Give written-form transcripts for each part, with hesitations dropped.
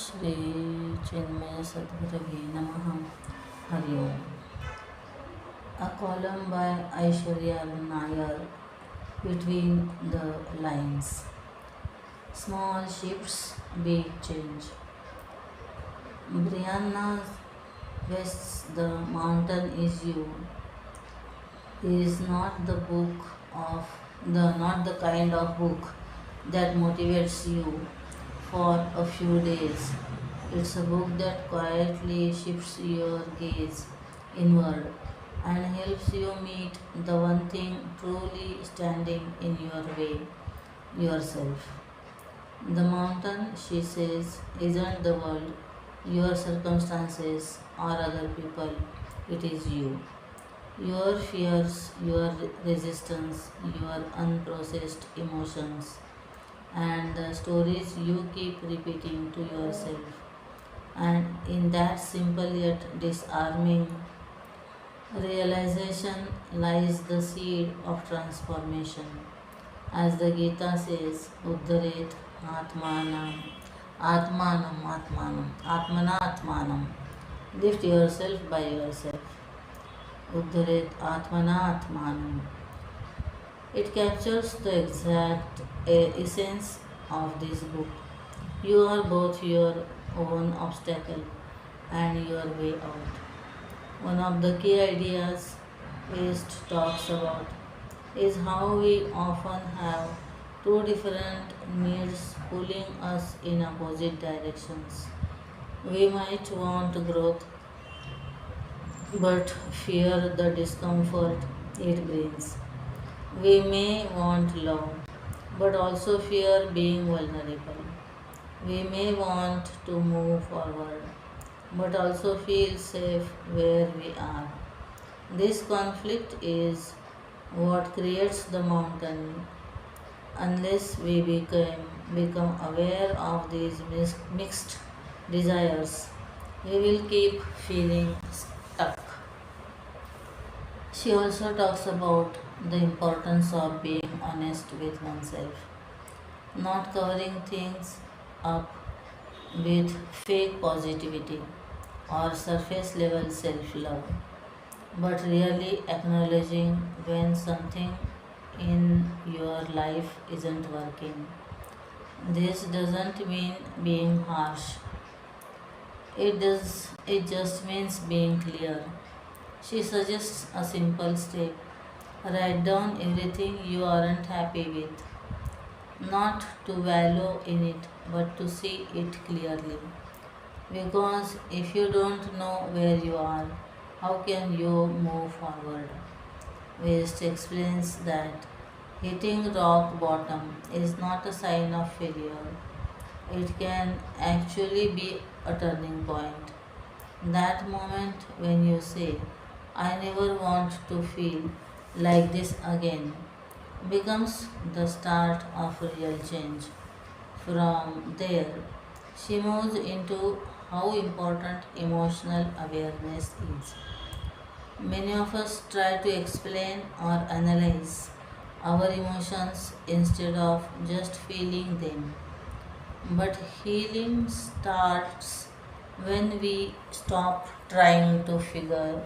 Shri Chinmaya Sadgurave Namaha Hari Om. A column by Aishwarya Nayar, Between the Lines. Small shifts, big change. Brianna West's The Mountain Is You is not the kind of book that motivates you for a few days. It's a book that quietly shifts your gaze inward and helps you meet the one thing truly standing in your way, yourself. The mountain, she says, isn't the world, your circumstances, or other people. It is you. Your fears, your resistance, your unprocessed emotions, and the stories you keep repeating to yourself. And in that simple yet disarming realization lies the seed of transformation. As the Gita says, Uddharet Atmanam, Atmanam, Atmanam, Atmana Atmanam. Lift yourself by yourself. Uddharet Atmana Atmanam. It captures the exact essence of this book. You are both your own obstacle and your way out. One of the key ideas West talks about is how we often have two different needs pulling us in opposite directions. We might want growth but fear the discomfort it brings. We may want love but also fear being vulnerable. We may want to move forward but also feel safe where we are. This conflict is what creates the mountain. Unless we become aware of these mixed desires, we will keep feeling stuck. She also talks about the importance of being honest with oneself, not covering things up with fake positivity or surface level self love, but really acknowledging when something in your life isn't working. This doesn't mean being harsh. It just means being clear. She suggests a simple step. Write down everything you aren't happy with, not to wallow in it, but to see it clearly. Because if you don't know where you are, how can you move forward? West explains that hitting rock bottom is not a sign of failure. It can actually be a turning point. That moment when you say, I never want to feel like this again, becomes the start of real change. From there, she moves into how important emotional awareness is. Many of us try to explain or analyze our emotions instead of just feeling them. But healing starts when we stop trying to figure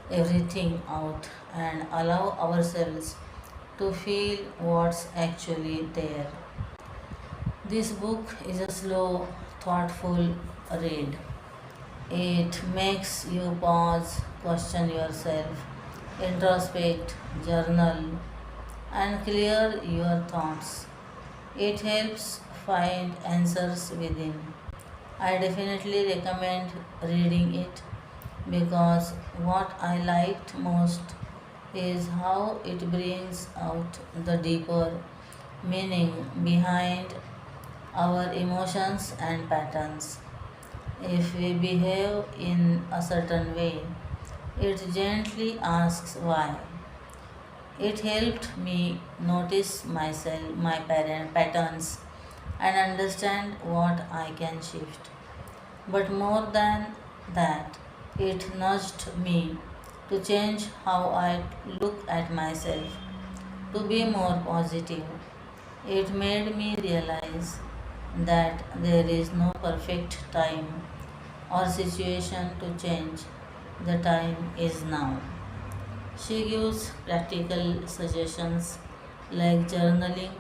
everything out and allow ourselves to feel what's actually there. This book is a slow, thoughtful read. It makes you pause, question yourself, introspect, journal, and clear your thoughts. It helps find answers within. I definitely recommend reading it because what I liked most is how it brings out the deeper meaning behind our emotions and patterns. If we behave in a certain way, it gently asks why. It helped me notice myself, my parent patterns, and understand what I can shift. But more than that, it nudged me to change how I look at myself, to be more positive. It made me realize that there is no perfect time or situation to change. The time is now. She gives practical suggestions like journaling,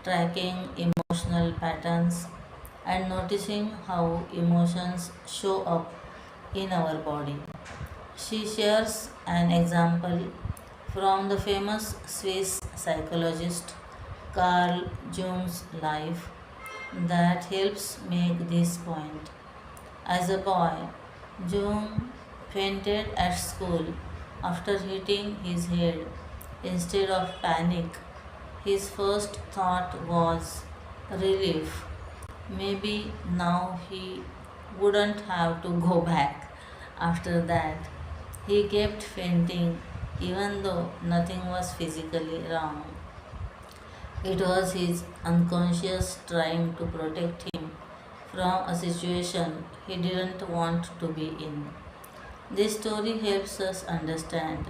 tracking emotional patterns, and noticing how emotions show up in our body. She shares an example from the famous Swiss psychologist Carl Jung's life that helps make this point. As a boy, Jung fainted at school after hitting his head. Instead of panic, his first thought was relief. Maybe now he wouldn't have to go back. After that, he kept fainting even though nothing was physically wrong. It was his unconscious trying to protect him from a situation he didn't want to be in. This story helps us understand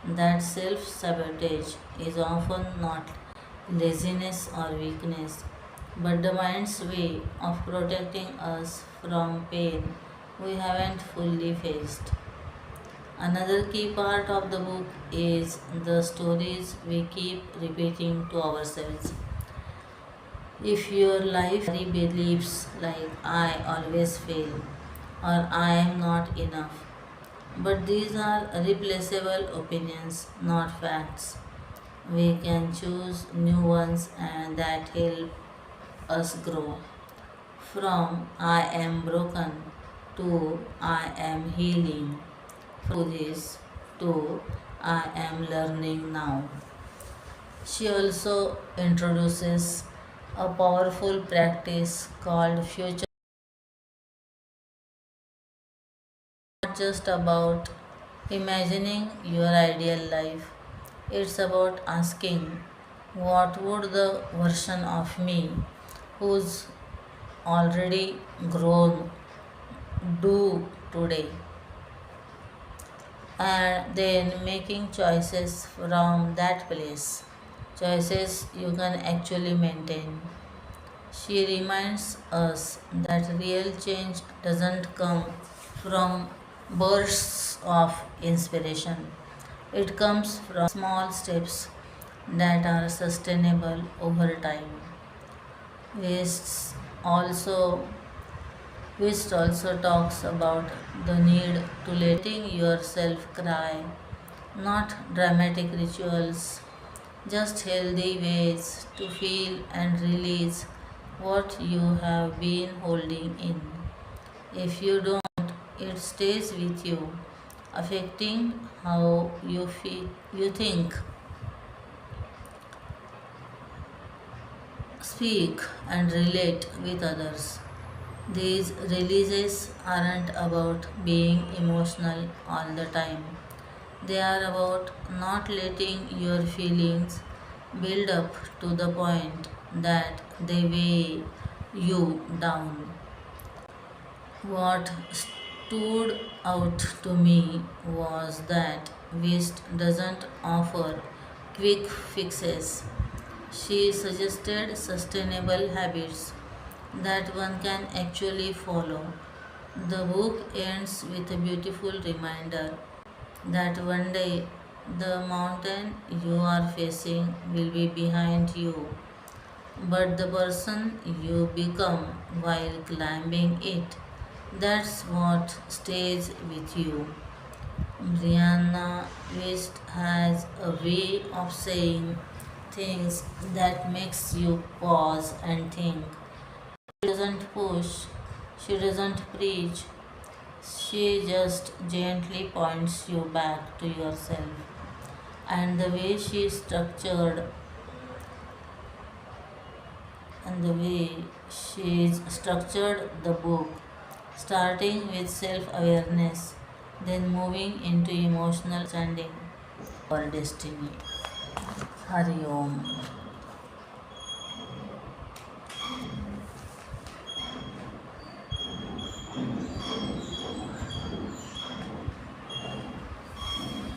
that self sabotage is often not laziness or weakness, but the mind's way of protecting us from pain we haven't fully faced. Another key part of the book is the stories we keep repeating to ourselves. If your life beliefs like I always fail or I am not enough, but these are replaceable opinions, not facts. We can choose new ones and that help us grow. From I am broken to I am healing. From this to I am learning now. She also introduces a powerful practice called future, not just about imagining your ideal life. It's about asking what would the version of me who's already grown do today, and then making choices from that place, choices you can actually maintain. She reminds us that real change doesn't come from bursts of inspiration. It comes from small steps that are sustainable over time. Wastes also Wist also talks about the need to letting yourself cry, not dramatic rituals, just healthy ways to feel and release what you have been holding in. If you don't, it stays with you, affecting how you feel, you think, speak, and relate with others. These releases aren't about being emotional all the time. They are about not letting your feelings build up to the point that they weigh you down. What stood out to me was that Wist doesn't offer quick fixes. She suggested sustainable habits that one can actually follow. The book ends with a beautiful reminder that one day the mountain you are facing will be behind you, but the person you become while climbing it, that's what stays with you. Brianna West has a way of saying things that makes you pause and think. She doesn't push, she doesn't preach, she just gently points you back to yourself. And the way she structured and the way she's structured the book, starting with self awareness, then moving into emotional standing or destiny. Hari Om.